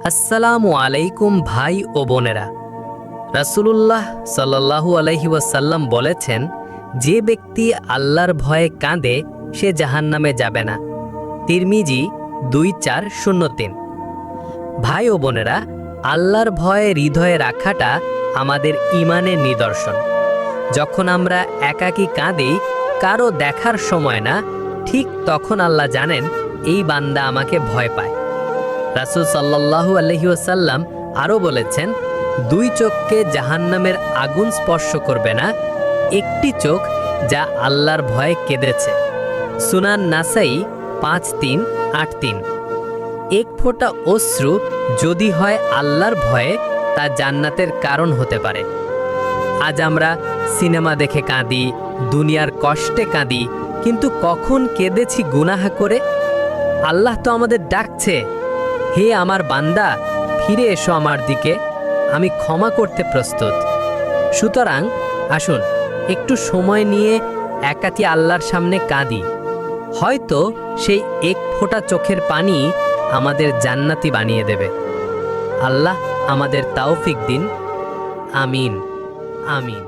আসসালামু আলাইকুম ভাই ও বোনেরা। রাসূলুল্লাহ সাল্লাল্লাহু আলাইহি ওয়াসাল্লাম বলেছেন, যে ব্যক্তি আল্লাহর ভয়ে কাঁদে সে জাহান্নামে যাবে না। তিরমিজি 2403। ভাই ও বোনেরা, আল্লাহর ভয়ে হৃদয়ে রাখাটা আমাদের ঈমানের নিদর্শন। যখন আমরা একাকী কাঁদি, কারো দেখার সময় না, ঠিক তখন আল্লাহ জানেন এই বান্দা আমাকে ভয় পায়। রাসূল সাল্লাল্লাহু আলাইহি ওয়াসাল্লাম আরও বলেছেন, দুই চোখকে জাহান্নামের আগুন স্পর্শ করবে না, একটি চোখ যা আল্লাহর ভয়ে কেঁদেছে। সুনান নাসাই 5383। এক ফোঁটা অশ্রু যদি হয় আল্লাহর ভয়ে, তা জান্নাতের কারণ হতে পারে। আজ আমরা সিনেমা দেখে কাঁদি, দুনিয়ার কষ্টে কাঁদি, কিন্তু কখন কেঁদেছি গুনাহ করে? আল্লাহ তো আমাদের ডাকছে, হে আমার বান্দা, ফিরে এসো আমার দিকে, আমি ক্ষমা করতে প্রস্তুত। সুতরাং আসুন একটু সময় নিয়ে একাকী আল্লাহর সামনে কাঁদি। হয়তো সেই এক ফোঁটা চোখের পানি আমাদের জান্নাতি বানিয়ে দেবে। আল্লাহ আমাদের তাওফিক দিন। আমিন আমিন।